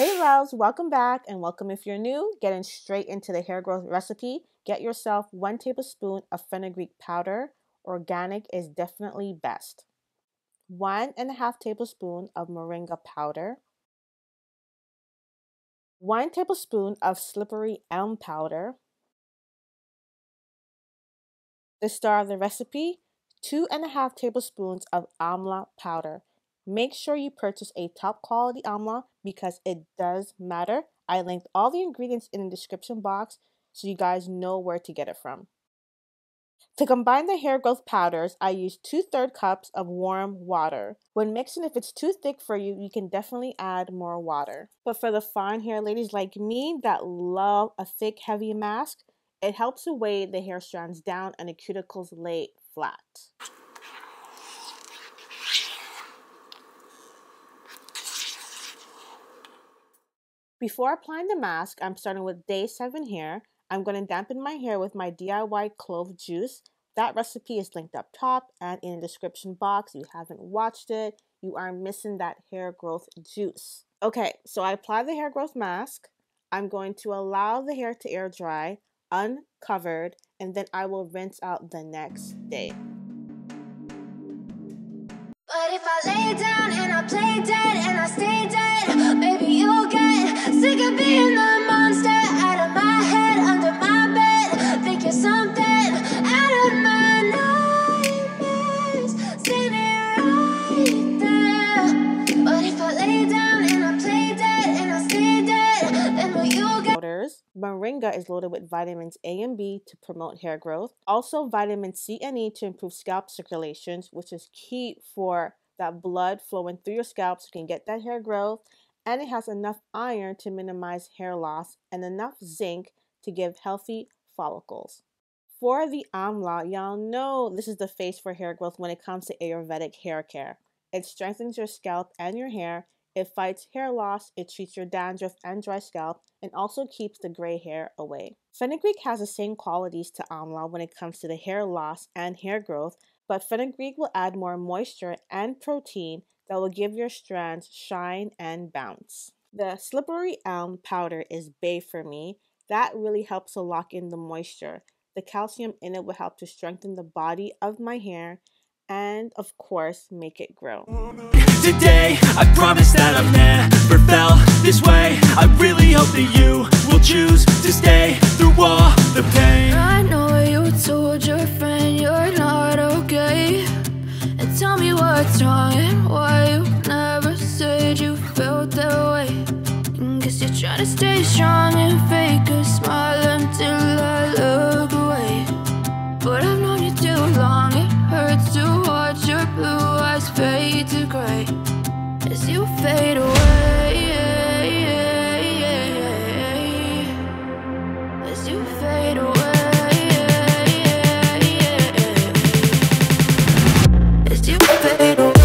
Hey loves, welcome back and welcome if you're new. Getting straight into the hair growth recipe. Get yourself 1 tablespoon of fenugreek powder. Organic is definitely best. 1.5 tablespoon of moringa powder. 1 tablespoon of slippery elm powder. The star of the recipe, 2.5 tablespoons of AMLA powder. Make sure you purchase a top quality AMLA because it does matter. I linked all the ingredients in the description box so you guys know where to get it from. To combine the hair growth powders, I use 2/3 cups of warm water. When mixing, if it's too thick for you, you can definitely add more water. But for the fine hair ladies like me that love a thick, heavy mask, it helps to weigh the hair strands down and the cuticles lay flat. Before applying the mask, I'm starting with day 7 hair. I'm going to dampen my hair with my DIY clove juice. That recipe is linked up top and in the description box. If you haven't watched it, you are missing that hair growth juice. Okay, so I apply the hair growth mask. I'm going to allow the hair to air dry, uncovered, and then I will rinse out the next day. But if I lay down and I play dead and I stay dead, maybe you'll get sick of being the monster out of my head, under my bed. Think you're something out of my nightmares, standing right there. But if I lay down and I play dead and I stay dead, then will you get... Moringa is loaded with vitamins A and B to promote hair growth. Also vitamin C and E to improve scalp circulations, which is key for that blood flowing through your scalp so you can get that hair growth. And it has enough iron to minimize hair loss and enough zinc to give healthy follicles. For the AMLA, y'all know this is the face for hair growth when it comes to Ayurvedic hair care. It strengthens your scalp and your hair. It fights hair loss, it treats your dandruff and dry scalp, and also keeps the gray hair away. Fenugreek has the same qualities to AMLA when it comes to the hair loss and hair growth, but fenugreek will add more moisture and protein that will give your strands shine and bounce. The slippery elm powder is bae for me. That really helps to lock in the moisture. The calcium in it will help to strengthen the body of my hair and, of course, make it grow. Today, I promise that I've never felt this way. I really hope that you will choose to stay through all the pain. I know you told your friend you're not okay, and tell me what's wrong and why you never said you felt that way. Guess you're trying to stay strong and fake a smile until I look away. But I've known you too long, it hurts to watch your blue eyes fade to gray as you fade away, as you fade away, as you fade away.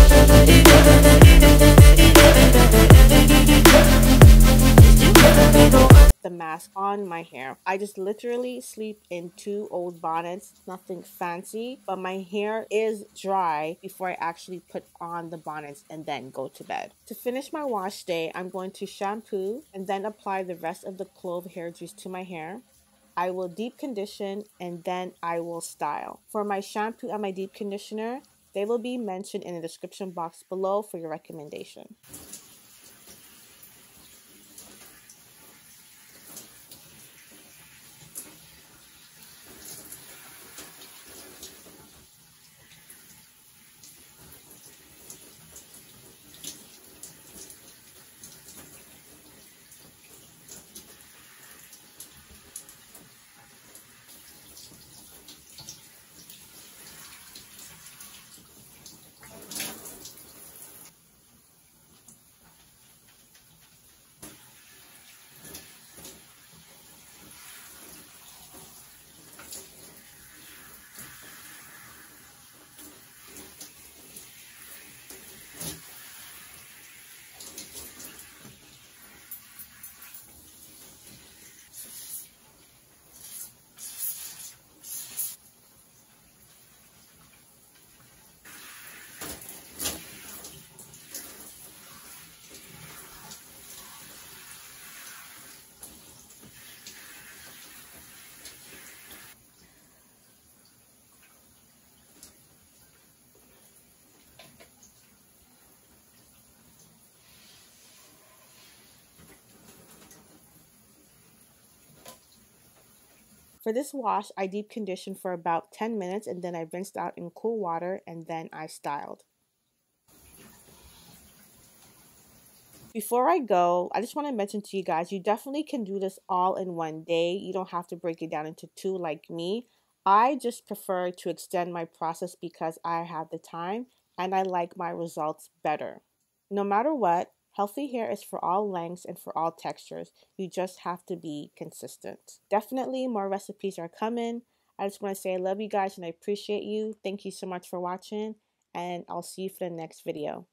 The mask on my hair. I just literally sleep in 2 old bonnets, nothing fancy, but my hair is dry before I actually put on the bonnets and then go to bed. To finish my wash day, I'm going to shampoo and then apply the rest of the clove hair juice to my hair. I will deep condition and then I will style. For my shampoo and my deep conditioner, they will be mentioned in the description box below for your recommendation. For this wash, I deep conditioned for about 10 minutes and then I rinsed out in cool water and then I styled. Before I go, I just want to mention to you guys, you definitely can do this all in one day. You don't have to break it down into two like me. I just prefer to extend my process because I have the time and I like my results better. No matter what, healthy hair is for all lengths and for all textures. You just have to be consistent. Definitely more recipes are coming. I just want to say I love you guys and I appreciate you. Thank you so much for watching and I'll see you for the next video.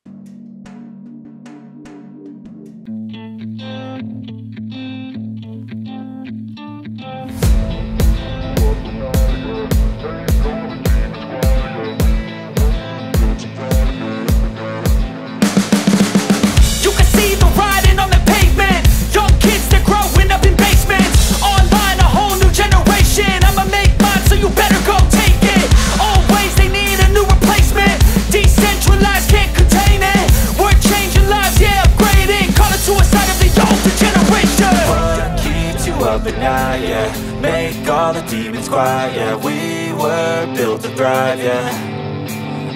But now, yeah, make all the demons quiet, yeah. We were built to thrive, yeah.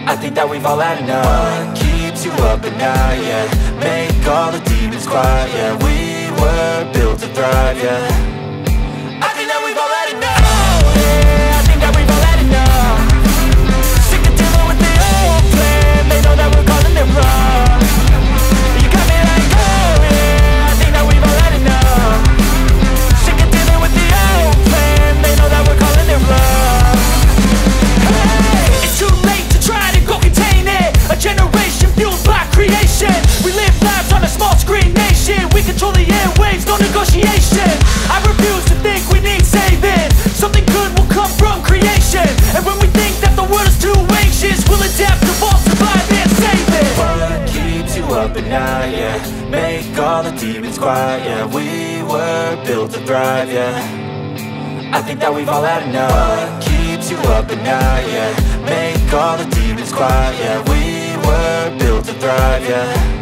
I think that we've all had enough. What keeps you up at night, yeah. Make all the demons quiet, yeah. We were built to thrive, yeah. I think that we've all had enough, yeah. I think that we've all had enough. Sick of dealing with the old plan. They know that we're calling it wrong. You got me like, oh yeah. I think that we've all had enough. It's too late to try to go contain it. A generation fueled by creation. We live lives on a small screen nation. We control the airwaves, no negotiation. I refuse to think we need saving. Something good will come from creation. And when we think that the world is too anxious, we'll adapt, evolve, survive and save it. What keeps you up at night, yeah. Make all the demons quiet, yeah. We were built to thrive, yeah. I think that we've all had enough. What keeps you up at night, yeah. Make all the demons quiet, yeah. We were built to thrive, yeah.